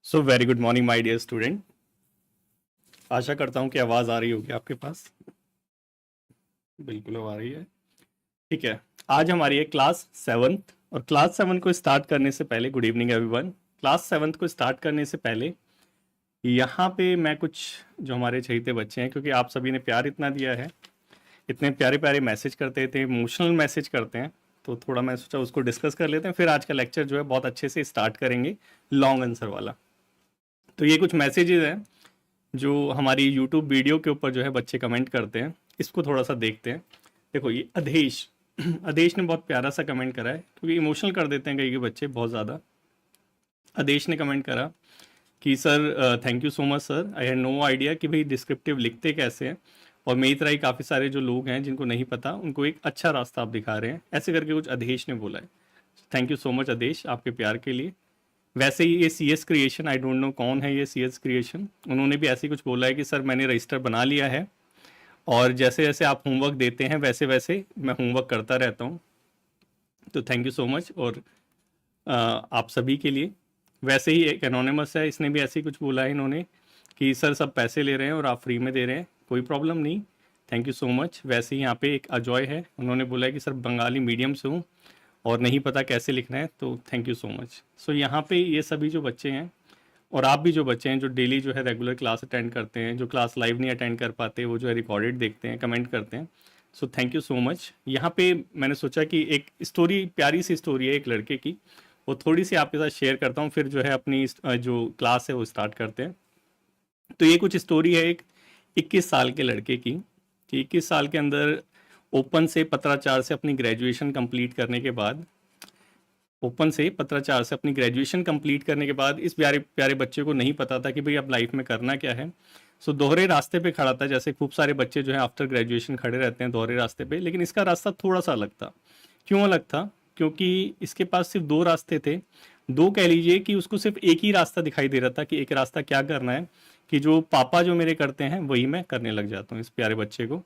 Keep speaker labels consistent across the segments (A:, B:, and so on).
A: So very good morning my dear student. आशा करता हूँ कि आवाज़ आ रही होगी आपके पास। बिल्कुल आ रही है। ठीक है। आज हमारी है क्लास सेवन्थ और क्लास सेवन को स्टार्ट करने से पहले good evening everyone. Class seventh को स्टार्ट करने से पहले यहाँ पे मैं कुछ जो हमारे चहेते बच्चे हैं, क्योंकि आप सभी ने प्यार इतना दिया है, इतने प्यारे प्यारे मैसेज करते थे, इमोशनल मैसेज करते हैं, तो थोड़ा मैं सोचा उसको डिस्कस कर लेते हैं। फिर आज का लेक्चर जो है बहुत अच्छे से स्टार्ट करेंगे, लॉन्ग आंसर वाला। तो ये कुछ मैसेजेस हैं जो हमारी यूट्यूब वीडियो के ऊपर जो है बच्चे कमेंट करते हैं। इसको थोड़ा सा देखते हैं। देखो ये अधेश अधेश ने बहुत प्यारा सा कमेंट करा है, क्योंकि इमोशनल कर देते हैं कई के बच्चे बहुत ज़्यादा। अधेश ने कमेंट करा कि sir thank you so much sir, I had no idea कि भाई डिस्क्रिप्टिव लिखते कैसे हैं, और मेरी तरह ही काफ़ी सारे जो लोग हैं जिनको नहीं पता उनको एक अच्छा रास्ता आप दिखा रहे हैं, ऐसे करके कुछ अधेश ने बोला है। Thank you so much Adhesh आपके प्यार के लिए। वैसे ही ये C S creation, I don't know कौन है ये सी एस क्रिएशन, उन्होंने भी ऐसे ही कुछ बोला है कि सर मैंने रजिस्टर बना लिया है और जैसे जैसे आप होमवर्क देते हैं वैसे वैसे मैं होमवर्क करता रहता हूँ। तो थैंक यू सो मच। और आप सभी के लिए। वैसे ही एक एनोनिमस है, इसने भी ऐसे ही कुछ बोला है इन्होंने कि सर सब पैसे ले रहे हैं और आप फ्री में दे रहे हैं, कोई प्रॉब्लम नहीं, थैंक यू सो मच। वैसे ही यहाँ पे एक अजॉय है, उन्होंने बोला है कि सर बंगाली मीडियम से हूँ और नहीं पता कैसे लिखना है, तो थैंक यू सो मच। सो यहाँ पे ये सभी जो बच्चे हैं और आप भी जो बच्चे हैं जो डेली जो है रेगुलर क्लास अटेंड करते हैं, जो क्लास लाइव नहीं अटेंड कर पाते वो जो है रिकॉर्डेड देखते हैं, कमेंट करते हैं, so thank you so much. यहाँ पे मैंने सोचा कि एक स्टोरी, प्यारी सी स्टोरी है एक लड़के की, वो थोड़ी सी आपके साथ शेयर करता हूँ, फिर जो है अपनी जो क्लास है वो स्टार्ट करते हैं। तो ये कुछ स्टोरी है एक 21 साल के लड़के की, कि 21 साल के अंदर ओपन से पत्राचार से अपनी ग्रेजुएशन कंप्लीट करने के बाद, ओपन से पत्राचार से अपनी ग्रेजुएशन कंप्लीट करने के बाद इस प्यारे प्यारे बच्चे को नहीं पता था कि भाई अब लाइफ में करना क्या है। सो दोहरे रास्ते पे खड़ा था, जैसे खूब सारे बच्चे जो है आफ्टर ग्रेजुएशन खड़े रहते हैं दोहरे रास्ते पे, लेकिन इसका रास्ता थोड़ा सा अलग था। क्यों अलग था? क्योंकि इसके पास सिर्फ दो रास्ते थे। दो कह लीजिए कि उसको सिर्फ एक ही रास्ता दिखाई दे रहा था कि एक रास्ता क्या करना है, कि जो पापा जो मेरे करते हैं वही मैं करने लग जाता हूँ इस प्यारे बच्चे को।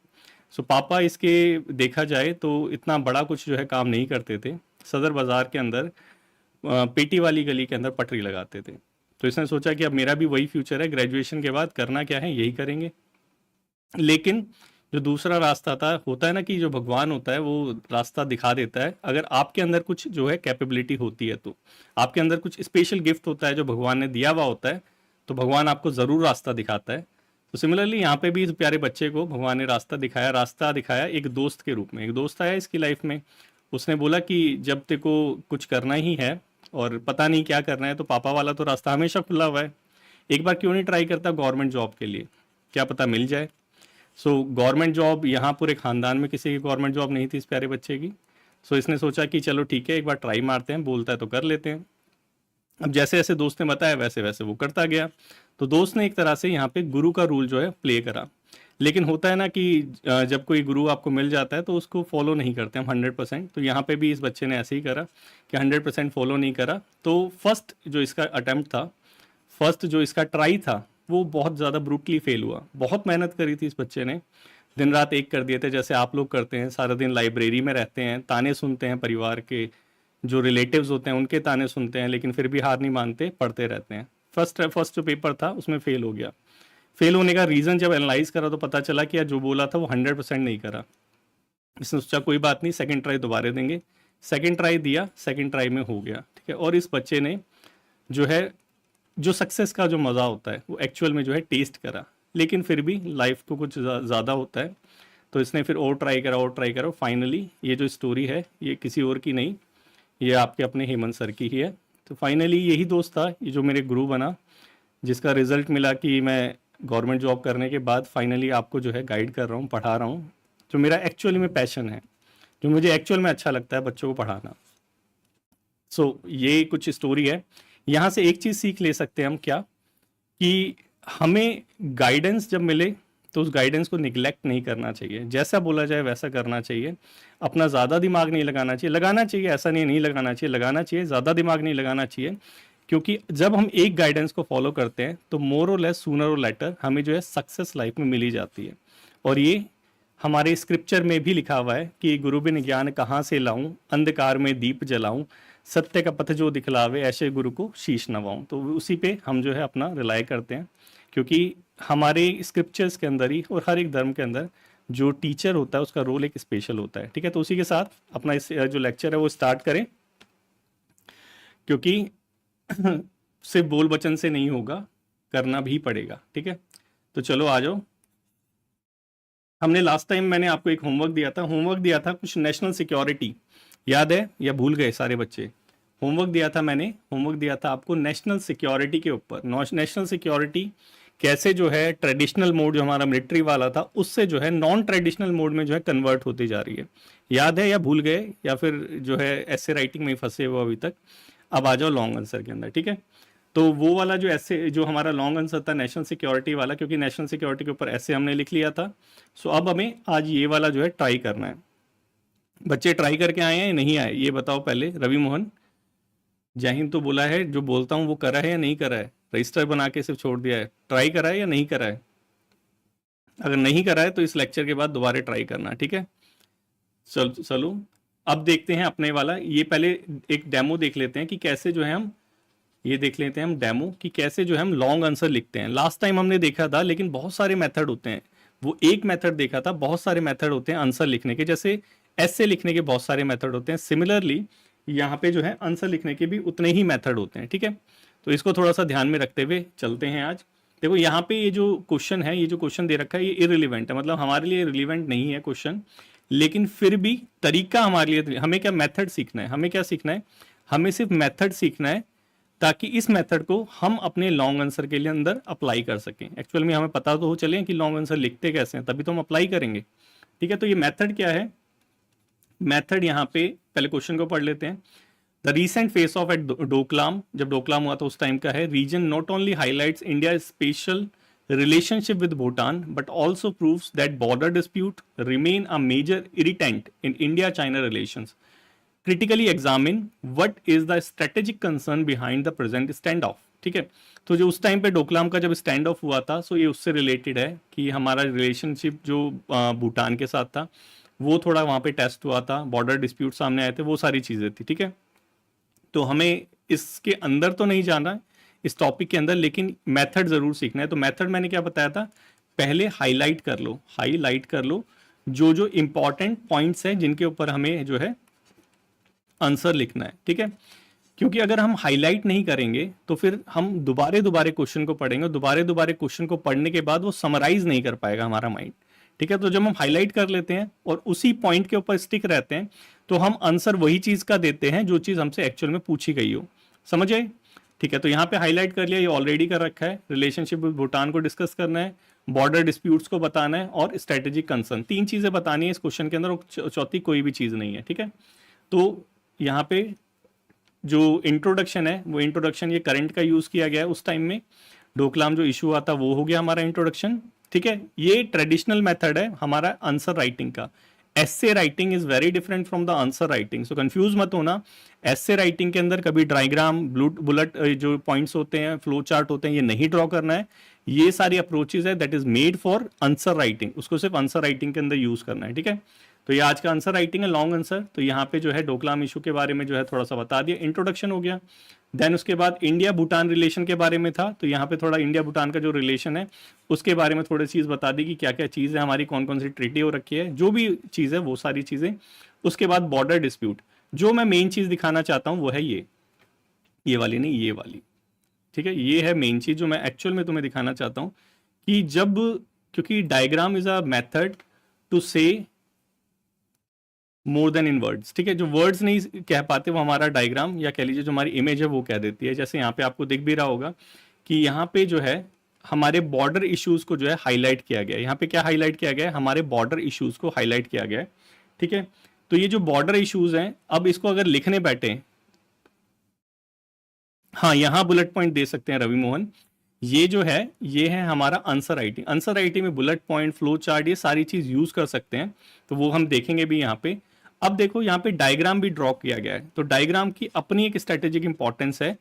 A: सो पापा इसके देखा जाए तो इतना बड़ा कुछ जो है काम नहीं करते थे, सदर बाज़ार के अंदर पेटी वाली गली के अंदर पटरी लगाते थे। तो इसने सोचा कि अब मेरा भी वही फ्यूचर है, ग्रेजुएशन के बाद करना क्या है यही करेंगे। लेकिन जो दूसरा रास्ता था, होता है ना कि जो भगवान होता है वो रास्ता दिखा देता है, अगर आपके अंदर कुछ जो है कैपेबिलिटी होती है, तो आपके अंदर कुछ स्पेशल गिफ्ट होता है जो भगवान ने दिया हुआ होता है, तो भगवान आपको ज़रूर रास्ता दिखाता है। तो सिमिलरली यहाँ पे भी इस प्यारे बच्चे को भगवान ने रास्ता दिखाया एक दोस्त के रूप में। एक दोस्त आया इसकी लाइफ में, उसने बोला कि जब तेरे को कुछ करना ही है और पता नहीं क्या करना है, तो पापा वाला तो रास्ता हमेशा खुला हुआ है, एक बार क्यों नहीं ट्राई करता गवर्नमेंट जॉब के लिए, क्या पता मिल जाए। सो गवर्नमेंट जॉब, यहाँ पूरे ख़ानदान में किसी की गवर्नमेंट जॉब नहीं थी इस प्यारे बच्चे की। सो इसने सोचा कि चलो ठीक है एक बार ट्राई मारते हैं, बोलता है तो कर लेते हैं। अब जैसे जैसे दोस्त ने बताया वैसे वैसे वो करता गया। तो दोस्त ने एक तरह से यहाँ पे गुरु का रूल जो है प्ले करा। लेकिन होता है ना कि जब कोई गुरु आपको मिल जाता है तो उसको फॉलो नहीं करते हम 100%। तो यहाँ पे भी इस बच्चे ने ऐसे ही करा कि 100% फॉलो नहीं करा। तो फर्स्ट जो इसका अटैम्प्ट था, फर्स्ट जो इसका ट्राई था, वो बहुत ज़्यादा ब्रूटली फेल हुआ। बहुत मेहनत करी थी इस बच्चे ने, दिन रात एक कर दिए थे, जैसे आप लोग करते हैं, सारा दिन लाइब्रेरी में रहते हैं, ताने सुनते हैं परिवार के, जो रिलेटिव्स होते हैं उनके ताने सुनते हैं, लेकिन फिर भी हार नहीं मानते, पढ़ते रहते हैं। फर्स्ट जो पेपर था उसमें फेल हो गया। फेल होने का रीज़न जब एनालाइज करा तो पता चला कि यार जो बोला था वो 100% नहीं करा। इसने सोचा कोई बात नहीं, सेकंड ट्राई दोबारा देंगे। सेकंड ट्राई दिया, सेकंड ट्राई में हो गया, ठीक है। और इस बच्चे ने जो है, जो सक्सेस का जो मज़ा होता है वो एक्चुअल में जो है टेस्ट करा, लेकिन फिर भी लाइफ को कुछ ज़्यादा होता है। तो इसने फिर और ट्राई करा और ट्राई करा। फाइनली ये जो स्टोरी है ये किसी और की नहीं, ये आपके अपने हेमंत सर की ही है। तो फाइनली यही दोस्त था ये जो मेरे गुरु बना, जिसका रिज़ल्ट मिला कि मैं गवर्नमेंट जॉब करने के बाद फाइनली आपको जो है गाइड कर रहा हूँ, पढ़ा रहा हूँ, जो मेरा एक्चुअली में पैशन है, जो मुझे एक्चुअल में अच्छा लगता है बच्चों को पढ़ाना। सो ये कुछ स्टोरी है। यहाँ से एक चीज़ सीख ले सकते हैं हम, क्या कि हमें गाइडेंस जब मिले तो उस गाइडेंस को निगलेक्ट नहीं करना चाहिए, जैसा बोला जाए वैसा करना चाहिए। अपना ज़्यादा दिमाग नहीं लगाना चाहिए, ऐसा नहीं लगाना चाहिए, लगाना चाहिए, ज़्यादा दिमाग नहीं लगाना चाहिए। क्योंकि जब हम एक गाइडेंस को फॉलो करते हैं तो मोर और लेस सूनर और लेटर हमें जो है सक्सेस लाइफ में मिली जाती है। और ये हमारे स्क्रिप्चर में भी लिखा हुआ है कि गुरु बिन ज्ञान कहाँ से लाऊं, अंधकार में दीप जलाऊं, सत्य का पथ जो दिखलावे ऐसे गुरु को शीश नवाऊं। तो उसी पे हम जो है अपना रिलाय करते हैं, क्योंकि हमारे स्क्रिप्चर्स के अंदर ही और हर एक धर्म के अंदर जो टीचर होता है उसका रोल एक स्पेशल होता है। ठीक है, तो उसी के साथ अपना इस जो लेक्चर है वो स्टार्ट करें, क्योंकि सिर्फ बोल बचन से नहीं होगा, करना भी पड़ेगा। ठीक है, तो चलो आ जाओ। हमने लास्ट टाइम मैंने आपको एक होमवर्क दिया था कुछ नेशनल सिक्योरिटी, याद है या भूल गए सारे बच्चे? होमवर्क दिया था आपको नेशनल सिक्योरिटी के ऊपर। नेशनल सिक्योरिटी कैसे जो है ट्रेडिशनल मोड जो हमारा मिलिट्री वाला था उससे जो है नॉन ट्रेडिशनल मोड में जो है कन्वर्ट होती जा रही है। याद है या भूल गए, या फिर जो है ऐसे राइटिंग में ही फंसे हुए अभी तक? अब आ जाओ लॉन्ग आंसर के अंदर। ठीक है, तो वो वाला जो ऐसे जो हमारा लॉन्ग आंसर था नेशनल सिक्योरिटी वाला, क्योंकि नेशनल सिक्योरिटी के ऊपर ऐसे हमने लिख लिया था, सो अब हमें आज ये वाला जो है ट्राई करना है। बच्चे ट्राई करके आए हैं या नहीं आए ये बताओ पहले। रवि मोहन, जय हिंद तो बोला है, जो बोलता हूँ वो करा है या नहीं करा है? रजिस्टर बना के सिर्फ छोड़ दिया है, ट्राई करा है या नहीं करा है? अगर नहीं करा है तो इस लेक्चर के बाद दोबारा ट्राई करना। ठीक है, चलो अब देखते हैं अपने वाला। ये पहले एक डेमो देख लेते हैं कि कैसे जो है हम, ये देख लेते हैं हम डेमो कि कैसे जो है हम लॉन्ग आंसर लिखते हैं। लास्ट टाइम हमने देखा था, लेकिन बहुत सारे मेथड होते हैं। वो एक मेथड देखा था, बहुत सारे मेथड होते हैं आंसर लिखने के, जैसे ऐसे लिखने के बहुत सारे मेथड होते हैं। सिमिलरली यहाँ पे जो है आंसर लिखने के भी उतने ही मेथड होते हैं। ठीक है, तो इसको थोड़ा सा ध्यान में रखते हुए चलते हैं आज। देखो यहाँ पे ये जो क्वेश्चन है, ये जो क्वेश्चन दे रखा है ये इररिलेवेंट है, मतलब हमारे लिए रिलेवेंट नहीं है क्वेश्चन, लेकिन फिर भी तरीका हमारे लिए, हमें क्या मेथड सीखना है, हमें क्या सीखना है, हमें सिर्फ मेथड सीखना है, ताकि इस मेथड को हम अपने लॉन्ग आंसर के लिए अंदर अप्लाई कर सकें। एक्चुअल में हमें पता तो हो चले कि लॉन्ग आंसर लिखते कैसे हैं, तभी तो हम अप्लाई करेंगे। ठीक है, तो ये मेथड क्या है? मेथड यहाँ पे पहले क्वेश्चन को पढ़ लेते हैं। The recent face off at Doklam, जब डोकलाम हुआ था उस टाइम का है, region not only highlights India special relationship with Bhutan, but also proves that border dispute remain a major irritant in India-China relations. Critically examine what is the strategic concern behind the present standoff. ठीक है, तो जो उस time पे डोकलाम का जब stand of हुआ था, सो ये उससे रिलेटेड है कि हमारा रिलेशनशिप जो भूटान के साथ था वो थोड़ा वहाँ पे टेस्ट हुआ था, बॉर्डर डिस्प्यूट सामने आए थे, वो सारी चीज़ें थी। ठीक है, तो हमें इसके अंदर तो नहीं जाना है इस टॉपिक के अंदर, लेकिन मेथड जरूर सीखना है। तो मेथड मैंने क्या बताया था, पहले हाईलाइट कर लो जो जो इंपॉर्टेंट पॉइंट्स हैं जिनके ऊपर हमें जो है आंसर लिखना है। ठीक है, क्योंकि अगर हम हाईलाइट नहीं करेंगे तो फिर हम दोबारे क्वेश्चन को पढ़ेंगे, दोबारे क्वेश्चन को पढ़ने के बाद वो समराइज नहीं कर पाएगा हमारा माइंड। ठीक है, तो जब हम हाईलाइट कर लेते हैं और उसी पॉइंट के ऊपर स्टिक रहते हैं तो हम आंसर वही चीज का देते हैं जो चीज हमसे एक्चुअल में पूछी गई हो। समझ आए? ठीक है, तो यहाँ पे हाईलाइट कर लिया, ये ऑलरेडी कर रखा है। रिलेशनशिप विद भूटान को डिस्कस करना है, बॉर्डर डिस्प्यूट्स को बताना है और स्ट्रेटेजिक कंसर्न, तीन चीजें बतानी है इस क्वेश्चन के अंदर, चौथी कोई भी चीज नहीं है। ठीक है, तो यहाँ पे जो इंट्रोडक्शन है वो इंट्रोडक्शन ये करंट का यूज किया गया है। उस टाइम में डोकलाम जो इशू आता वो हो गया हमारा इंट्रोडक्शन। ठीक है, ये ट्रेडिशनल मेथड है हमारा आंसर राइटिंग का। Essay writing is very different from the answer writing, so confuse मत होना। एस्से राइटिंग के अंदर कभी डायग्राम, बुलेट जो पॉइंट्स होते हैं, फ्लो चार्ट होते हैं, ये नहीं ड्रॉ करना है। ये सारी अप्रोचेज है that is made for answer writing, उसको सिर्फ आंसर राइटिंग के अंदर यूज करना है। ठीक है, तो ये आज का आंसर राइटिंग है, लॉन्ग आंसर। तो यहाँ पे जो है डोकलाम इशू के बारे में जो है थोड़ा सा बता दिया, इंट्रोडक्शन हो गया। देन उसके बाद इंडिया भूटान रिलेशन के बारे में था, तो यहाँ पे थोड़ा इंडिया भूटान का जो रिलेशन है उसके बारे में थोड़ी चीज़ बता दी कि क्या क्या चीज़ है हमारी, कौन कौन सी ट्रीटी हो रखी है, जो भी चीज़ है वो सारी चीज़ें। उसके बाद बॉर्डर डिस्प्यूट, जो मैं मेन चीज़ दिखाना चाहता हूँ वो है ये वाली नहीं, ये वाली। ठीक है, ये है मेन चीज़ जो मैं एक्चुअल में तुम्हें दिखाना चाहता हूँ कि जब, क्योंकि diagram is a method to say more then in words. ठीक है, जो वर्ड्स नहीं कह पाते वो हमारा डायग्राम या कह लीजिए जो हमारी इमेज है वो कह देती है। जैसे यहाँ पे आपको दिख भी रहा होगा कि यहाँ पे जो है हमारे बॉर्डर इश्यूज को जो है हाईलाइट किया गया है। यहाँ पे क्या हाईलाइट किया गया है, हमारे बॉर्डर इश्यूज को हाईलाइट किया गया है। ठीक है, तो ये जो बॉर्डर इश्यूज हैं, अब इसको अगर लिखने बैठे, हाँ यहाँ बुलेट पॉइंट दे सकते हैं रवि मोहन, ये जो है ये है हमारा आंसर राइटिंग। आंसर राइटिंग में बुलेट पॉइंट, फ्लो चार्ट, ये सारी चीज यूज कर सकते हैं, तो वो हम देखेंगे भी यहाँ पे। अब देखो यहाँ पे डायग्राम भी ड्रॉ किया गया है, तो डायग्राम की अपनी एक स्ट्रेटेजिक इंपॉर्टेंस है,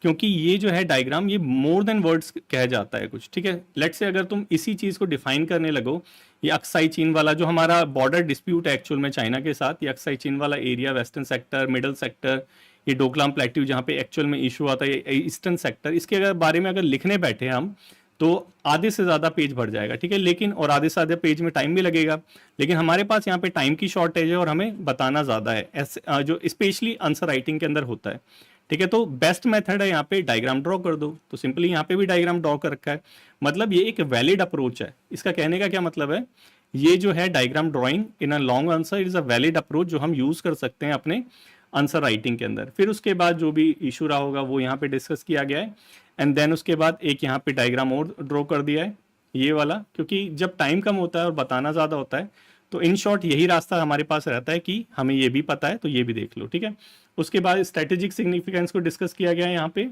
A: क्योंकि ये जो है डायग्राम ये मोर देन वर्ड्स कह जाता है कुछ। ठीक है, लेट्स से अगर तुम इसी चीज को डिफाइन करने लगो, ये अक्साई चीन वाला जो हमारा बॉर्डर डिस्प्यूट है एक्चुअल में चाइना के साथ, ये अक्साई चीन वाला area, western sector, middle sector, ये डोकलाम प्लेट्यू जहाँ पे एक्चुअल में इशू आता है, ईस्टर्न सेक्टर, इसके अगर बारे में अगर लिखने बैठे हम तो आधे से ज़्यादा पेज भर जाएगा, ठीक है। लेकिन और आधे से आधे पेज में टाइम भी लगेगा, लेकिन हमारे पास यहाँ पे टाइम की शॉर्टेज है और हमें बताना ज़्यादा है, ऐसे जो स्पेशली आंसर राइटिंग के अंदर होता है, ठीक है। तो बेस्ट मेथड है यहाँ पे डायग्राम ड्रॉ कर दो, तो सिंपली यहाँ पे भी डायग्राम ड्रॉ कर रखा है, मतलब ये एक वैलिड अप्रोच है। इसका कहने का क्या मतलब है, ये जो है diagram drawing in a long answer is a valid approach जो हम यूज कर सकते हैं अपने आंसर राइटिंग के अंदर। फिर उसके बाद जो भी इशू रहा होगा वो यहाँ पे डिस्कस किया गया है, एंड देन उसके बाद एक यहाँ पे डायग्राम और ड्रॉ कर दिया है, ये वाला, क्योंकि जब टाइम कम होता है और बताना ज़्यादा होता है तो इन शॉर्ट यही रास्ता हमारे पास रहता है कि हमें ये भी पता है तो ये भी देख लो, ठीक है। उसके बाद स्ट्रेटेजिक सिग्निफिकेंस को डिस्कस किया गया है यहाँ पे।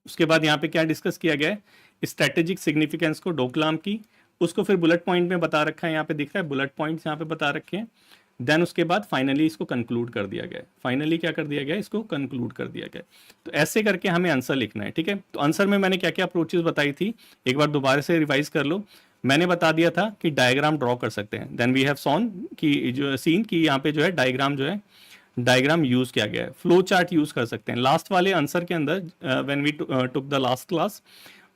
A: उसके बाद यहाँ पे क्या डिस्कस किया गया है, स्ट्रेटेजिक सिग्निफिकेंस को डोकलाम की, उसको फिर बुलेट पॉइंट में बता रखा है, यहाँ पे दिख रहा है बुलेट पॉइंट्स यहाँ पे बता रखे हैं। देन उसके बाद फाइनली इसको कंक्लूड कर दिया गया है, फाइनली क्या कर दिया गया है, इसको कंक्लूड कर दिया गया है। तो ऐसे करके हमें आंसर लिखना है, ठीक है। तो आंसर में मैंने क्या क्या अप्रोचेस बताई थी, एक बार दोबारा से रिवाइज कर लो। मैंने बता दिया था कि डायग्राम ड्रॉ कर सकते हैं, देन वी हैव सॉन कि जो सीन की यहाँ पे जो है डायग्राम जो है डायग्राम यूज किया गया है, फ्लो चार्ट यूज कर सकते हैं। लास्ट वाले आंसर के अंदर when we took the last class,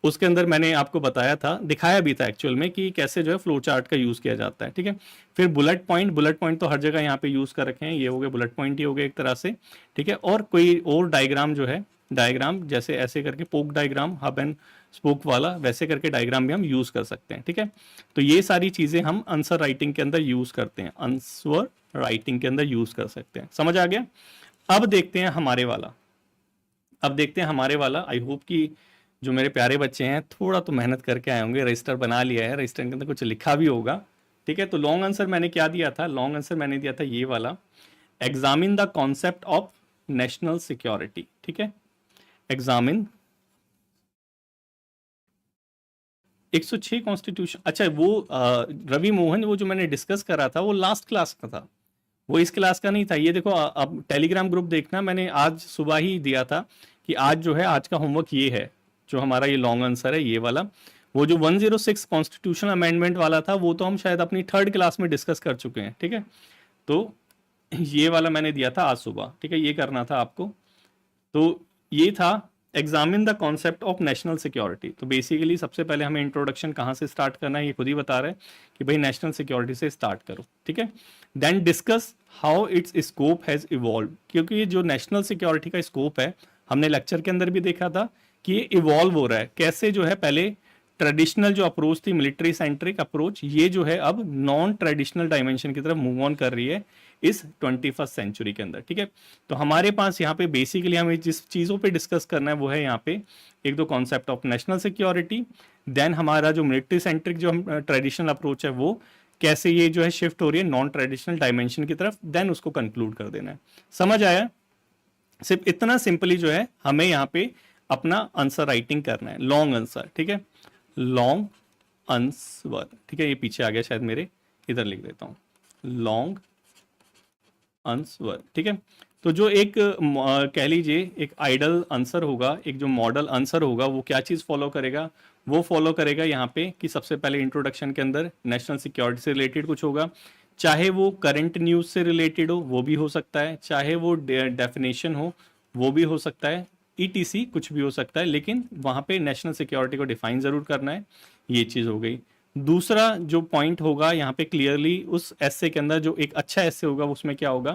A: उसके अंदर मैंने आपको बताया था, दिखाया भी था एक्चुअल में कि कैसे जो है फ्लो चार्ट का यूज किया जाता है, ठीक है। फिर बुलेट पॉइंट तो हर जगह यहाँ पे यूज कर रखे हैं, ये हो गए बुलेट पॉइंट ही हो गए एक तरह से, ठीक है। और कोई और डायग्राम जो है, डायग्राम जैसे ऐसे करके पोक डायग्राम, हब एंड स्पोक वाला, वैसे करके डायग्राम भी हम यूज कर सकते हैं, ठीक है। तो ये सारी चीजें हम आंसर राइटिंग के अंदर यूज करते हैं, आंसर राइटिंग के अंदर यूज कर सकते हैं, समझ आ गया। अब देखते हैं हमारे वाला, अब देखते हैं हमारे वाला। आई होप कि जो मेरे प्यारे बच्चे हैं थोड़ा तो मेहनत करके आए होंगे, रजिस्टर बना लिया है, रजिस्टर के अंदर कुछ लिखा भी होगा, ठीक है। तो लॉन्ग आंसर मैंने क्या दिया था, लॉन्ग आंसर मैंने दिया था ये वाला, examine the concept of national security, ठीक है। एग्जामिन 106 कॉन्स्टिट्यूशन, अच्छा वो रवि मोहन, वो जो मैंने डिस्कस करा था वो लास्ट क्लास का था, वो इस क्लास का नहीं था। ये देखो अब टेलीग्राम ग्रुप देखना, मैंने आज सुबह ही दिया था कि आज जो है आज का होमवर्क ये है, जो हमारा ये लॉन्ग आंसर है ये वाला। वो जो 106 कॉन्स्टिट्यूशन अमेंडमेंट वाला था वो तो हम शायद अपनी थर्ड क्लास में डिस्कस कर चुके हैं, ठीक है। तो ये वाला मैंने दिया था आज सुबह, ठीक है, ये करना था आपको। तो ये था examine the concept of national security. तो बेसिकली सबसे पहले हमें इंट्रोडक्शन कहाँ से स्टार्ट करना है, ये खुद ही बता रहा है कि भाई नेशनल सिक्योरिटी से स्टार्ट करो, ठीक है। Then discuss how its scope has evolve, क्योंकि ये जो नेशनल सिक्योरिटी का स्कोप है हमने लेक्चर के अंदर भी देखा था कि ये इवॉल्व हो रहा है, कैसे जो है पहले ट्रेडिशनल जो अप्रोच थी मिलिट्री सेंट्रिक अप्रोच, ये जो है अब नॉन ट्रेडिशनल डायमेंशन की तरफ मूव ऑन कर रही है इस 21st सेंचुरी के अंदर, ठीक है। तो हमारे पास यहाँ पे बेसिकली हमें जिस चीज़ों पे डिस्कस करना है वो है यहाँ पे एक दो concept of national security, then हमारा जो मिलिट्री सेंट्रिक जो हम ट्रेडिशनल अप्रोच है वो कैसे ये जो है शिफ्ट हो रही है नॉन ट्रेडिशनल डायमेंशन की तरफ, देन उसको कंक्लूड कर देना है। समझ आया, सिर्फ इतना सिंपली जो है हमें यहाँ पे अपना आंसर राइटिंग करना है, लॉन्ग आंसर, ठीक है, लॉन्ग आंसर, ठीक है। ये पीछे आ गया शायद मेरे, इधर लिख देता हूँ, लॉन्ग आंसर, ठीक है। तो जो एक कह लीजिए एक आइडल आंसर होगा, एक जो मॉडल आंसर होगा वो क्या चीज़ फॉलो करेगा, वो फॉलो करेगा यहाँ पे कि सबसे पहले इंट्रोडक्शन के अंदर नेशनल सिक्योरिटी से रिलेटेड कुछ होगा, चाहे वो करंट न्यूज़ से रिलेटेड हो वो भी हो सकता है, चाहे वो डेफिनेशन हो वो भी हो सकता है, ईटीसी कुछ भी हो सकता है, लेकिन वहाँ पे नेशनल सिक्योरिटी को डिफाइन ज़रूर करना है, ये चीज़ हो गई। दूसरा जो पॉइंट होगा यहाँ पे क्लियरली उस एस्से के अंदर जो एक अच्छा एस्से होगा उसमें क्या होगा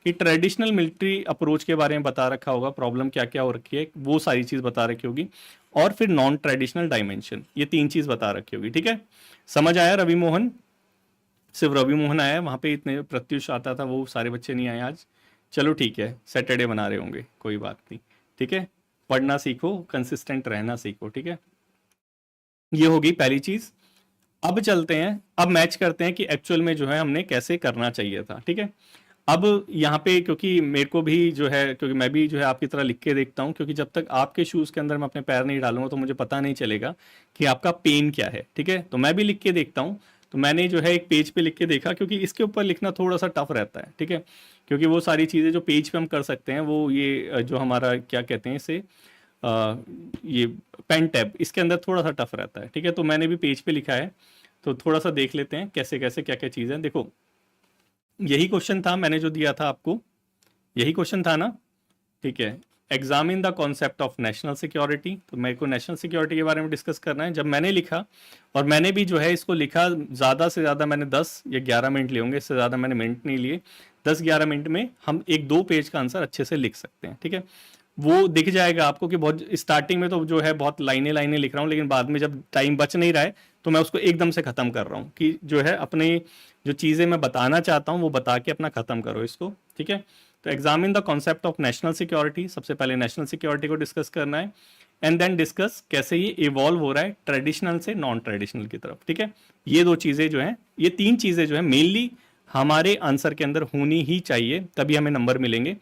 A: कि ट्रेडिशनल मिलिट्री अप्रोच के बारे में बता रखा होगा, प्रॉब्लम क्या क्या हो रखी है वो सारी चीज़ बता रखी होगी, और फिर नॉन ट्रेडिशनल डायमेंशन, ये तीन चीज़ बता रखी होगी, ठीक है। समझ आया रवि मोहन, सिर्फ रवि मोहन आया, वहाँ पे इतने प्रत्युष आता था वो सारे बच्चे नहीं आए आज, चलो ठीक है, सैटरडे बना रहे होंगे, कोई बात नहीं, ठीक है। पढ़ना सीखो, कंसिस्टेंट रहना सीखो, ठीक है। ये होगी पहली चीज़। अब चलते हैं, अब मैच करते हैं कि एक्चुअल में जो है हमने कैसे करना चाहिए था, ठीक है। अब यहाँ पे क्योंकि मेरे को भी जो है, क्योंकि मैं भी जो है आपकी तरह लिख के देखता हूँ, क्योंकि जब तक आपके शूज़ के अंदर मैं अपने पैर नहीं डालूंगा तो मुझे पता नहीं चलेगा कि आपका पेन क्या है, ठीक है। तो मैं भी लिख के देखता हूँ, तो मैंने जो है एक पेज पे लिख के देखा, क्योंकि इसके ऊपर लिखना थोड़ा सा टफ रहता है, ठीक है, क्योंकि वो सारी चीज़ें जो पेज पे हम कर सकते हैं वो ये जो हमारा क्या कहते हैं इसे, ये पेन टैब, इसके अंदर थोड़ा सा टफ रहता है, ठीक है। तो मैंने भी पेज पे लिखा है, तो थोड़ा सा देख लेते हैं कैसे कैसे क्या क्या चीज़ें। देखो यही क्वेश्चन था मैंने जो दिया था आपको, यही क्वेश्चन था ना, ठीक है। Examine the concept of national security, तो मेरे को नेशनल सिक्योरिटी के बारे में डिस्कस करना है। जब मैंने लिखा, और मैंने भी जो है इसको लिखा, ज़्यादा से ज़्यादा मैंने 10 या 11 मिनट लिए होंगे, इससे ज़्यादा मैंने मिनट नहीं लिए। 10-11 मिनट में हम एक 2 पेज का आंसर अच्छे से लिख सकते हैं, ठीक है। वो दिख जाएगा आपको कि बहुत स्टार्टिंग में तो जो है बहुत लाइनें लाइनें लिख रहा हूँ, लेकिन बाद में जब टाइम बच नहीं रहा है तो मैं उसको एकदम से ख़त्म कर रहा हूँ कि जो है अपने जो चीज़ें मैं बताना चाहता हूँ वो बता के अपना ख़त्म करो इसको, ठीक है। तो examine the concept of national security, सबसे पहले नेशनल सिक्योरिटी को डिस्कस करना है, एंड देन डिस्कस कैसे ये इवॉल्व हो रहा है ट्रेडिशनल से नॉन ट्रेडिशनल की तरफ, ठीक है। ये 2 चीज़ें जो हैं, ये 3 चीज़ें जो है मेनली हमारे आंसर के अंदर होनी ही चाहिए, तभी हमें नंबर मिलेंगे।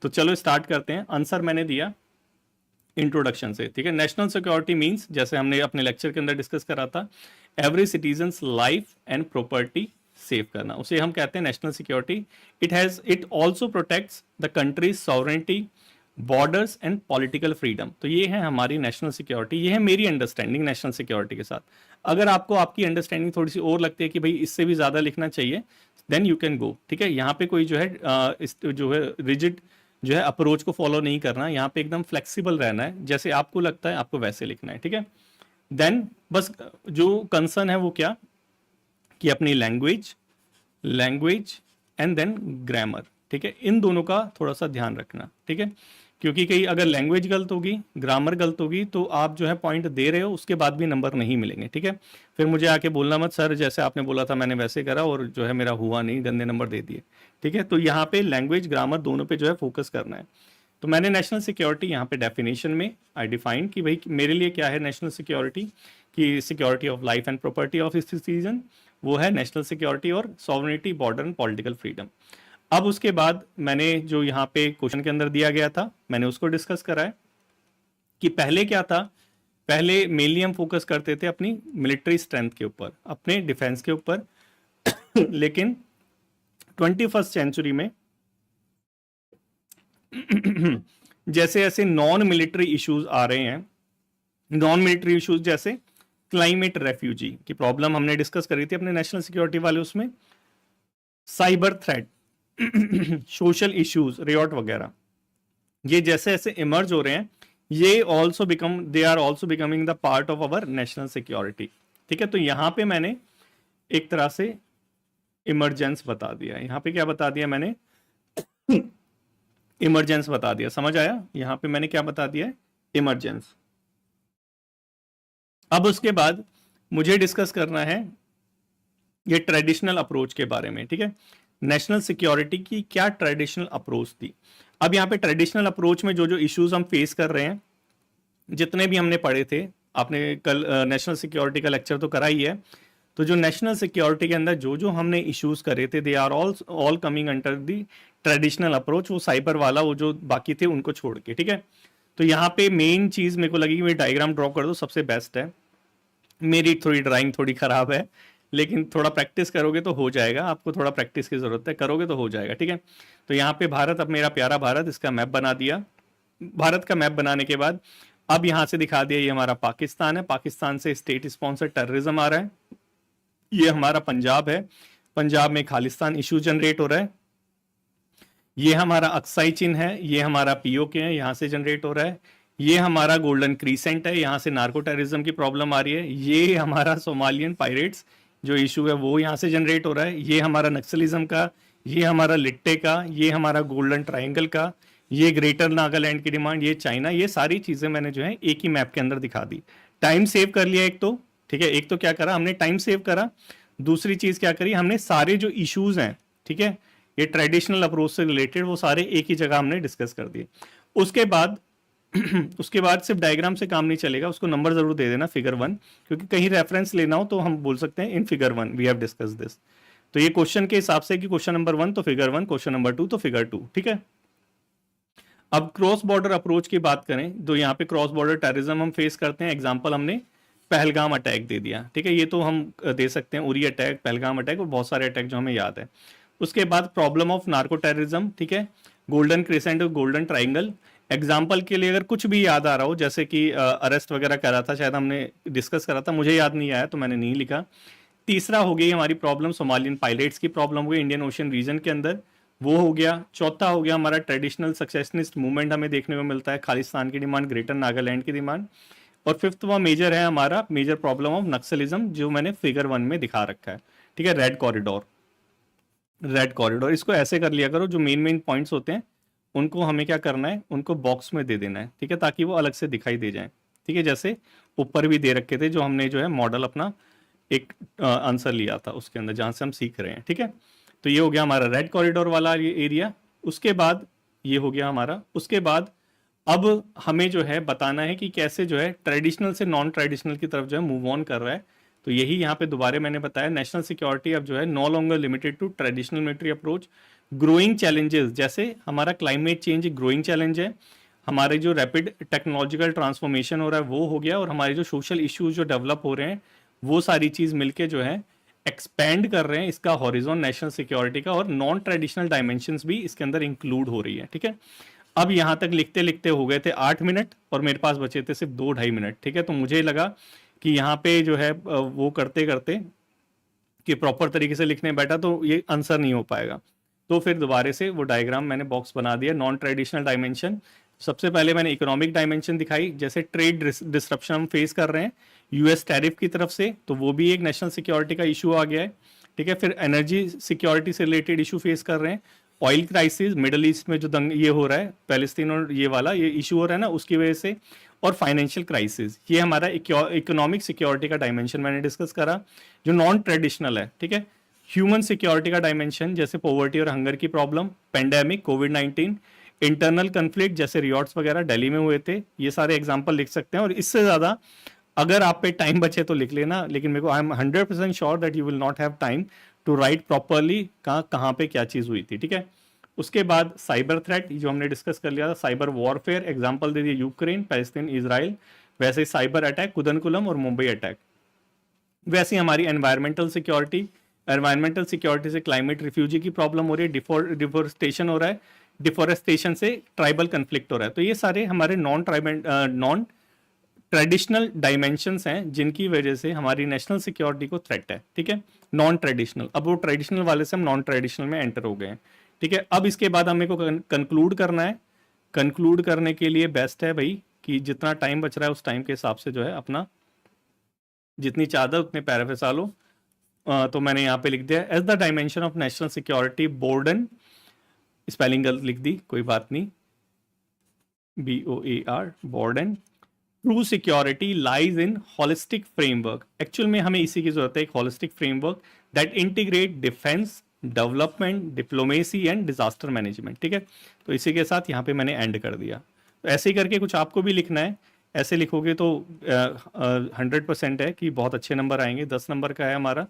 A: तो चलो स्टार्ट करते हैं। आंसर मैंने दिया इंट्रोडक्शन से, ठीक है। नेशनल सिक्योरिटी मींस, जैसे हमने अपने लेक्चर के अंदर डिस्कस करा था, every citizens life and property save करना, उसे हम कहते हैं national security. It also protects the countries sovereignty, borders and political freedom. तो ये है हमारी नेशनल सिक्योरिटी, ये है मेरी अंडरस्टैंडिंग नेशनल सिक्योरिटी के साथ। अगर आपको आपकी अंडरस्टैंडिंग थोड़ी सी और लगती है कि भाई इससे भी ज़्यादा लिखना चाहिए, देन यू कैन गो, ठीक है। यहाँ पे कोई जो है रिजिड जो है अप्रोच को फॉलो नहीं करना, यहाँ पे एकदम फ्लेक्सिबल रहना है, जैसे आपको लगता है आपको वैसे लिखना है, ठीक है। देन बस जो कंसर्न है वो क्या, कि अपनी लैंग्वेज एंड देन ग्रामर, ठीक है, इन दोनों का थोड़ा सा ध्यान रखना, ठीक है। क्योंकि कहीं अगर लैंग्वेज गलत होगी, ग्रामर गलत होगी, तो आप जो है पॉइंट दे रहे हो उसके बाद भी नंबर नहीं मिलेंगे, ठीक है। फिर मुझे आके बोलना मत सर जैसे आपने बोला था मैंने वैसे करा और जो है मेरा हुआ नहीं, गंदे नंबर दे दिए, ठीक है। तो यहाँ पे लैंग्वेज ग्रामर दोनों पे जो है फोकस करना है। तो मैंने नेशनल सिक्योरिटी यहाँ पे डेफिनेशन में आई डिफाइन कि भाई मेरे लिए क्या है नेशनल सिक्योरिटी, कि security of life and property of citizen, वो है नेशनल सिक्योरिटी, और sovereignty, border and political freedom. अब उसके बाद मैंने जो यहाँ पे क्वेश्चन के अंदर दिया गया था मैंने उसको डिस्कस करा है कि पहले क्या था। पहले मेनली हम फोकस करते थे अपनी मिलिट्री स्ट्रेंथ के ऊपर, अपने डिफेंस के ऊपर लेकिन 21st सेंचुरी में जैसे ऐसे नॉन मिलिट्री इश्यूज आ रहे हैं, नॉन मिलिट्री इश्यूज जैसे क्लाइमेट रेफ्यूजी की प्रॉब्लम हमने डिस्कस करी थी अपने नेशनल सिक्योरिटी वाले उसमें, cyber threat, social issues, riot वगैरह, ये जैसे ऐसे इमर्ज हो रहे हैं, ये they are also becoming the part of our national security, ठीक है। तो यहां पे मैंने एक तरह से इमरजेंस बता दिया, यहां पे क्या बता दिया मैंने, इमरजेंस बता दिया, समझ आया। यहां पे मैंने क्या बता दिया, इमरजेंस। अब उसके बाद मुझे डिस्कस करना है ये ट्रेडिशनल अप्रोच के बारे में, ठीक है। नेशनल सिक्योरिटी की क्या ट्रेडिशनल अप्रोच थी। अब यहाँ पे ट्रेडिशनल अप्रोच में जो जो इश्यूज हम फेस कर रहे हैं, जितने भी हमने पढ़े थे, आपने कल नेशनल सिक्योरिटी का लेक्चर तो करा ही है, तो जो नेशनल सिक्योरिटी के अंदर जो जो हमने इश्यूज करे थे, they are all coming under the traditional approach, वो साइबर वाला वो जो बाकी थे उनको छोड़ के, ठीक है। तो यहाँ पे मेन चीज मेरे को लगी कि मैं डायग्राम ड्रॉ कर दो, सबसे बेस्ट है। मेरी थोड़ी ड्राइंग थोड़ी खराब है, लेकिन थोड़ा प्रैक्टिस करोगे तो हो जाएगा, आपको थोड़ा प्रैक्टिस की जरूरत है, करोगे तो हो जाएगा, ठीक है। तो यहाँ पे भारत, अब मेरा प्यारा भारत, इसका मैप बना दिया। भारत का मैप बनाने के बाद अब यहाँ से दिखा दिया ये हमारा पाकिस्तान है, पाकिस्तान से स्टेट स्पॉन्सर टेररिज्म आ रहा है। ये हमारा पंजाब है, पंजाब में खालिस्तान इशू जनरेट हो रहा है। ये हमारा अक्साई चिन्ह है, ये हमारा पीओके है, यहाँ से जनरेट हो रहा है। ये हमारा गोल्डन क्रीसेंट है, यहाँ से नार्को टेररिज्म की प्रॉब्लम आ रही है। ये हमारा सोमालियन पायरेट्स जो इशू है वो यहाँ से जनरेट हो रहा है। ये हमारा नक्सलिज्म का, ये हमारा लिट्टे का, ये हमारा गोल्डन ट्राइंगल का, ये ग्रेटर नागालैंड की डिमांड, ये चाइना, ये सारी चीजें मैंने जो है एक ही मैप के अंदर दिखा दी। टाइम सेव कर लिया एक तो, ठीक है। एक तो क्या करा हमने, टाइम सेव करा। दूसरी चीज क्या करी हमने, सारे जो इश्यूज हैं, ठीक है, ये ट्रेडिशनल अप्रोच से रिलेटेड, वो सारे एक ही जगह हमने डिस्कस कर दिए। उसके बाद उसके बाद सिर्फ डायग्राम से काम नहीं चलेगा, उसको नंबर जरूर दे देना फिगर 1, क्योंकि कहीं रेफरेंस लेना हो तो हम बोल सकते हैं in figure 1 we have discuss this. तो ये क्वेश्चन के हिसाब से कि क्वेश्चन नंबर 1 तो फिगर 1, क्वेश्चन नंबर 2 तो फिगर 2, ठीक है। अब क्रॉस बॉर्डर अप्रोच की बात करें तो यहाँ पे क्रॉस बॉर्डर टेररिज्म हम फेस करते हैं। एग्जाम्पल हमने पहलगाम अटैक दे दिया, ठीक है, ये तो हम दे सकते हैं, उरी अटैक, पहलगाम अटैक और बहुत सारे अटैक जो हमें याद है। उसके बाद प्रॉब्लम ऑफ नार्को टेररिज्म, ठीक है, गोल्डन क्रिसेंट और गोल्डन ट्राइंगल। एग्जाम्पल के लिए अगर कुछ भी याद आ रहा हो, जैसे कि अरेस्ट वगैरह करा था, शायद हमने डिस्कस करा था, मुझे याद नहीं आया तो मैंने नहीं लिखा। तीसरा हो गई हमारी प्रॉब्लम सोमालियन पायलट्स की प्रॉब्लम हो गई इंडियन ओशन रीजन के अंदर। वो हो गया। चौथा हो गया हमारा ट्रेडिशनल सक्सेशनिस्ट मूवमेंट, हमें देखने को मिलता है, खालिस्तान की डिमांड, ग्रेटर नागालैंड की डिमांड। और फिफ्थ व मेजर है हमारा मेजर प्रॉब्लम ऑफ नक्सलिज्म, जो मैंने फिगर 1 में दिखा रखा है, ठीक है, रेड कॉरिडोर। रेड कॉरिडोर, इसको ऐसे कर लिया करो, जो मेन मेन पॉइंट्स होते हैं उनको हमें क्या करना है, उनको बॉक्स में दे देना है, ठीक है, ताकि वो अलग से दिखाई दे जाए, ठीक है, जैसे ऊपर भी दे रखे थे जो हमने जो है मॉडल अपना एक आंसर लिया था उसके अंदर, जहाँ से हम सीख रहे हैं, ठीक है। तो ये हो गया हमारा रेड कॉरिडोर वाला ये एरिया। उसके बाद ये हो गया हमारा, उसके बाद अब हमें जो है बताना है कि कैसे जो है ट्रेडिशनल से नॉन ट्रेडिशनल की तरफ जो है मूव ऑन कर रहा है। तो यही यहाँ पे दोबारा मैंने बताया, नेशनल सिक्योरिटी अब जो है no longer limited to traditional military approach. Growing challenges, जैसे हमारा क्लाइमेट चेंज एक ग्रोइंग चैलेंज है, हमारे जो रैपिड टेक्नोलॉजिकल ट्रांसफॉर्मेशन हो रहा है वो हो गया, और हमारे जो सोशल इश्यूज जो डेवलप हो रहे हैं वो सारी चीज़ मिलके जो है एक्सपेंड कर रहे हैं इसका हॉरिजॉन नेशनल सिक्योरिटी का, और नॉन ट्रेडिशनल डायमेंशंस भी इसके अंदर इंक्लूड हो रही है, ठीक है। अब यहाँ तक लिखते लिखते हो गए थे 8 मिनट, और मेरे पास बचे थे सिर्फ 2-2.5 मिनट, ठीक है। तो मुझे लगा कि यहाँ पे जो है वो करते करते कि प्रॉपर तरीके से लिखने बैठा तो ये आंसर नहीं हो पाएगा, तो फिर दोबारा से वो डायग्राम मैंने बॉक्स बना दिया। नॉन ट्रेडिशनल डायमेंशन, सबसे पहले मैंने इकोनॉमिक डायमेंशन दिखाई, जैसे ट्रेड डिस्रप्शन हम फेस कर रहे हैं यूएस टैरिफ की तरफ से, तो वो भी एक नेशनल सिक्योरिटी का इशू आ गया है, ठीक है। फिर एनर्जी सिक्योरिटी से रिलेटेड इशू फेस कर रहे हैं, ऑयल क्राइसिस, मिडल ईस्ट में जो दंग ये हो रहा है पैलेस्तीन और ये वाला ये इशू हो रहा है ना, उसकी वजह से, और फाइनेंशियल क्राइसिस, ये हमारा इकोनॉमिक सिक्योरिटी का डायमेंशन मैंने डिस्कस करा जो नॉन ट्रेडिशनल है, ठीक है। ह्यूमन सिक्योरिटी का डायमेंशन, जैसे पॉवर्टी और हंगर की प्रॉब्लम, पेंडेमिक, कोविड-19, इंटरनल कन्फ्लिक्ट जैसे रियॉट्स वगैरह दिल्ली में हुए थे, ये सारे एग्जांपल लिख सकते हैं। और इससे ज़्यादा अगर आप पे टाइम बचे तो लिख लेना, लेकिन मेरे को I am 100% sure that you will not have time to write properly कहाँ पे क्या चीज़ हुई थी, ठीक है। उसके बाद साइबर थ्रेट, जो हमने डिस्कस कर लिया था, साइबर वॉरफेयर, एग्जाम्पल दे दिए यूक्रेन, पैलेस्तीन, इसराइल। वैसे ही साइबर अटैक, कुदनकुलम और मुंबई अटैक। वैसे हमारी एनवायरमेंटल सिक्योरिटी, एनवायरमेंटल सिक्योरिटी से क्लाइमेट रिफ्यूजी की प्रॉब्लम हो रही है, डिफोरेस्टेशन हो रहा है, डिफोरेस्टेशन से ट्राइबल कन्फ्लिक्ट हो रहा है। तो ये सारे हमारे नॉन ट्रेडिशनल डायमेंशंस हैं जिनकी वजह से हमारी नेशनल सिक्योरिटी को थ्रेट है, ठीक है। नॉन ट्रेडिशनल, अब वो ट्रेडिशनल वाले से हम नॉन ट्रेडिशनल में एंटर हो गए हैं, ठीक है। अब इसके बाद हमें को कंक्लूड करना है। कंक्लूड करने के लिए बेस्ट है भाई कि जितना टाइम बच रहा है उस टाइम के हिसाब से जो है अपना जितनी चादर उतने पैर फैसा लो। तो मैंने यहाँ पे लिख दिया as the dimension of national security broaden, spelling गलत लिख दी, कोई बात नहीं, BOAR, broaden, true security lies in holistic framework. Actual में हमें इसी की जरूरत है, एक holistic framework that integrate defence, development, diplomacy and disaster management, ठीक है। तो इसी के साथ यहाँ पे मैंने एंड कर दिया। तो ऐसे ही करके कुछ आपको भी लिखना है, ऐसे लिखोगे तो 100% है कि बहुत अच्छे नंबर आएंगे। 10 नंबर का है हमारा,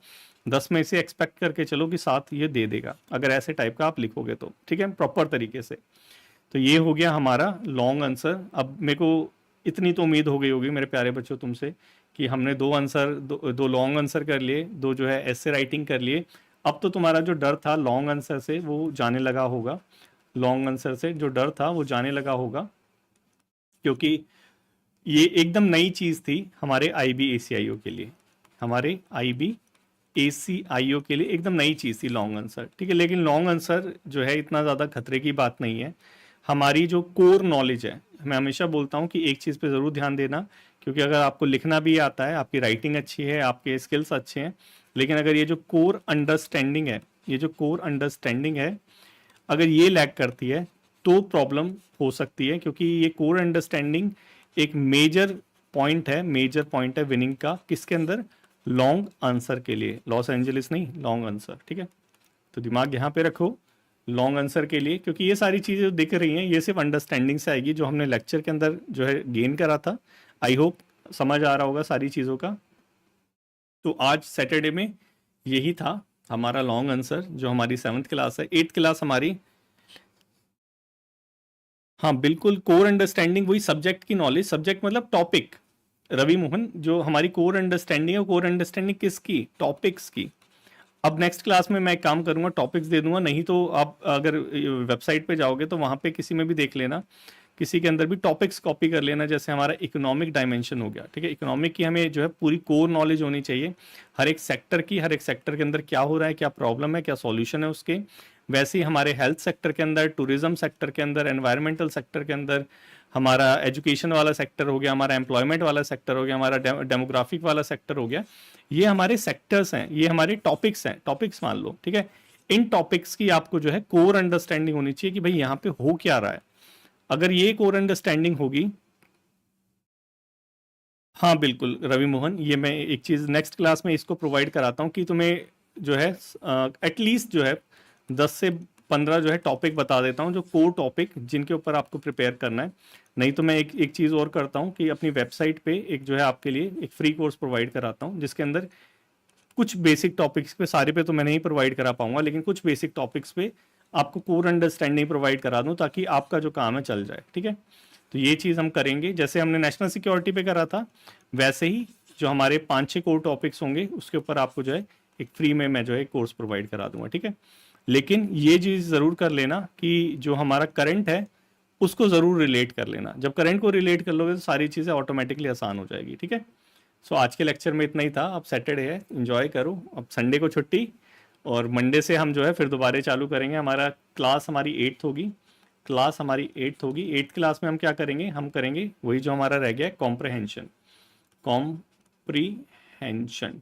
A: 10 में से एक्सपेक्ट करके चलो कि 7 ये दे देगा अगर ऐसे टाइप का आप लिखोगे तो, ठीक है, प्रॉपर तरीके से। तो ये हो गया हमारा लॉन्ग आंसर। अब मेरे को इतनी तो उम्मीद हो गई होगी मेरे प्यारे बच्चों तुमसे कि हमने दो आंसर, दो लॉन्ग आंसर कर लिए, दो जो है ऐसे राइटिंग कर लिए। अब तो तुम्हारा जो डर था लॉन्ग आंसर से वो जाने लगा होगा, लॉन्ग आंसर से जो डर था वो जाने लगा होगा, क्योंकि ये एकदम नई चीज़ थी हमारे IB-ACIO के लिए, हमारे IB-ACIO के लिए एकदम नई चीज़ थी लॉन्ग आंसर, ठीक है। लेकिन लॉन्ग आंसर जो है इतना ज़्यादा खतरे की बात नहीं है। हमारी जो कोर नॉलेज है, मैं हमेशा बोलता हूँ कि एक चीज़ पे ज़रूर ध्यान देना, क्योंकि अगर आपको लिखना भी आता है, आपकी राइटिंग अच्छी है, आपके स्किल्स अच्छे हैं, लेकिन अगर ये जो कोर अंडरस्टैंडिंग है, ये जो कोर अंडरस्टैंडिंग है, अगर ये लैक करती है तो प्रॉब्लम हो सकती है, क्योंकि ये कोर अंडरस्टैंडिंग एक मेजर पॉइंट है, मेजर पॉइंट है विनिंग का, किसके अंदर, लॉन्ग आंसर के लिए, लॉस एंजलिस नहीं, लॉन्ग आंसर, ठीक है। तो दिमाग यहाँ पे रखो लॉन्ग आंसर के लिए, क्योंकि ये सारी चीज़ें जो दिख रही हैं ये सिर्फ अंडरस्टैंडिंग से आएगी, जो हमने लेक्चर के अंदर जो है गेन करा था। आई होप समझ आ रहा होगा सारी चीज़ों का। तो आज सैटरडे में यही था हमारा लॉन्ग आंसर, जो हमारी 7th क्लास है। 8th क्लास हमारी, हाँ बिल्कुल, कोर अंडरस्टैंडिंग वही सब्जेक्ट की नॉलेज, सब्जेक्ट मतलब टॉपिक, रवि मोहन, जो हमारी कोर अंडरस्टैंडिंग है, कोर अंडरस्टैंडिंग किसकी, टॉपिक्स की। अब नेक्स्ट क्लास में मैं एक काम करूंगा, टॉपिक्स दे दूंगा, नहीं तो आप अगर वेबसाइट पे जाओगे तो वहाँ पे किसी में भी देख लेना, किसी के अंदर भी टॉपिक्स कॉपी कर लेना। जैसे हमारा इकोनॉमिक डायमेंशन हो गया, ठीक है, इकोनॉमिक की हमें जो है पूरी कोर नॉलेज होनी चाहिए, हर एक सेक्टर की, हर एक सेक्टर के अंदर क्या हो रहा है, क्या प्रॉब्लम है, क्या सॉल्यूशन है उसके। वैसे ही हमारे हेल्थ सेक्टर के अंदर, टूरिज्म सेक्टर के अंदर, एनवायरमेंटल सेक्टर के अंदर, हमारा एजुकेशन वाला सेक्टर हो गया, हमारा एम्प्लॉयमेंट वाला सेक्टर हो गया, हमारा डेमोग्राफिक वाला सेक्टर हो गया, ये हमारे सेक्टर्स हैं, ये हमारे टॉपिक्स हैं, टॉपिक्स मान लो, ठीक है। इन टॉपिक्स की आपको जो है कोर अंडरस्टैंडिंग होनी चाहिए कि भाई यहाँ पे हो क्या रहा है। अगर ये कोर अंडरस्टैंडिंग होगी, हाँ बिल्कुल रवि मोहन, ये मैं एक चीज़ नेक्स्ट क्लास में इसको प्रोवाइड कराता हूँ कि तुम्हें जो है एटलीस्ट जो है 10 से 15 जो है टॉपिक बता देता हूँ, जो कोर टॉपिक जिनके ऊपर आपको प्रिपेयर करना है। नहीं तो मैं एक चीज़ और करता हूँ कि अपनी वेबसाइट पे एक जो है आपके लिए एक फ्री कोर्स प्रोवाइड कराता हूँ, जिसके अंदर कुछ बेसिक टॉपिक्स पे, सारे पे तो मैं नहीं प्रोवाइड करा पाऊंगा, लेकिन कुछ बेसिक टॉपिक्स पे आपको कोर अंडरस्टैंडिंग प्रोवाइड करा दूं ताकि आपका जो काम है चल जाए, ठीक है। तो ये चीज़ हम करेंगे, जैसे हमने नेशनल सिक्योरिटी पे करा था, वैसे ही जो हमारे 5-6 कोर टॉपिक्स होंगे उसके ऊपर आपको जो है एक फ्री में मैं जो है कोर्स प्रोवाइड करा दूंगा, ठीक है। लेकिन ये चीज़ ज़रूर कर लेना कि जो हमारा करंट है उसको ज़रूर रिलेट कर लेना। जब करंट को रिलेट कर लोगे तो सारी चीज़ें ऑटोमेटिकली आसान हो जाएगी, ठीक है। सो आज के लेक्चर में इतना ही था। अब सैटरडे है, इंजॉय करो, अब संडे को छुट्टी, और मंडे से हम जो है फिर दोबारा चालू करेंगे। हमारा क्लास हमारी 8th होगी, क्लास हमारी 8th होगी। 8th क्लास में हम क्या करेंगे, हम करेंगे वही जो हमारा रह गया, कॉम्प्रहेंशन, कॉम्प्रीहेंशन,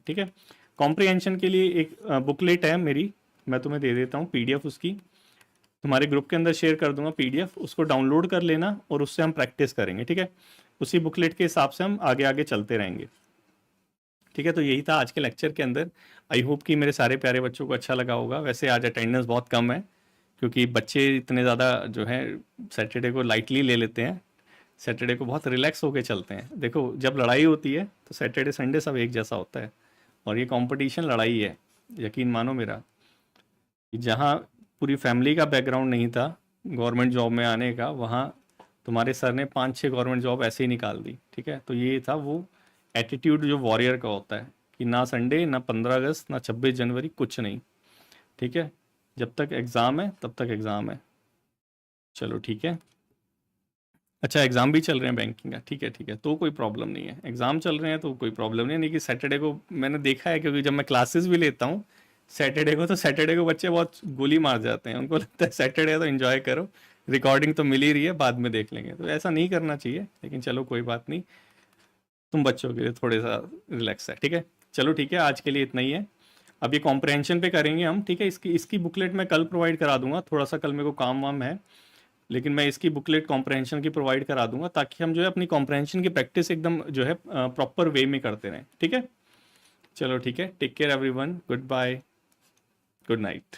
A: ठीक है। कॉम्प्रीहेंशन के लिए एक बुकलेट है मेरी, मैं तुम्हें दे देता हूँ PDF उसकी, तुम्हारे ग्रुप के अंदर शेयर कर दूंगा PDF, उसको डाउनलोड कर लेना और उससे हम प्रैक्टिस करेंगे, ठीक है। उसी बुकलेट के हिसाब से हम आगे आगे चलते रहेंगे, ठीक है। तो यही था आज के लेक्चर के अंदर। आई होप कि मेरे सारे प्यारे बच्चों को अच्छा लगा होगा। वैसे आज अटेंडेंस बहुत कम है क्योंकि बच्चे इतने ज़्यादा जो है सैटरडे को लाइटली ले लेते हैं, सैटरडे को बहुत रिलैक्स होके चलते हैं। देखो जब लड़ाई होती है तो सैटरडे संडे सब एक जैसा होता है, और ये कंपटीशन लड़ाई है, यकीन मानो मेरा, कि जहाँ पूरी फैमिली का बैकग्राउंड नहीं था गवर्नमेंट जॉब में आने का, वहाँ तुम्हारे सर ने 5-6 गवर्नमेंट जॉब ऐसे ही निकाल दी, ठीक है। तो ये था वो एटीट्यूड जो वॉरियर का होता है कि ना संडे, ना 15 अगस्त, ना 26 जनवरी, कुछ नहीं, ठीक है। जब तक एग्ज़ाम है तब तक एग्ज़ाम है। चलो ठीक है। अच्छा एग्ज़ाम भी चल रहे हैं बैंकिंग का, ठीक है ठीक है, तो कोई प्रॉब्लम नहीं है। एग्ज़ाम चल रहे हैं तो कोई प्रॉब्लम नहीं है, नहीं कि सैटरडे को मैंने देखा है, क्योंकि जब मैं क्लासेस भी लेता हूँ सैटरडे को, तो सैटरडे को बच्चे बहुत गोली मार जाते हैं, उनको लगता है सैटरडे है तो इन्जॉय करो, रिकॉर्डिंग तो मिल ही रही है, बाद में देख लेंगे। तो ऐसा नहीं करना चाहिए, लेकिन चलो कोई बात नहीं, तुम बच्चों के लिए थोड़े सा रिलैक्स है, ठीक है। चलो ठीक है, आज के लिए इतना ही है। अब ये कॉम्प्रहेंशन पे करेंगे हम, ठीक है। इसकी इसकी बुकलेट मैं कल प्रोवाइड करा दूंगा, थोड़ा सा कल मेरे को काम वाम है, लेकिन मैं इसकी बुकलेट कॉम्प्रहेंशन की प्रोवाइड करा दूंगा ताकि हम जो है अपनी कॉम्प्रहेंशन की प्रैक्टिस एकदम जो है प्रॉपर वे में करते रहें, ठीक है। चलो ठीक है, take care everyone, goodbye, good night.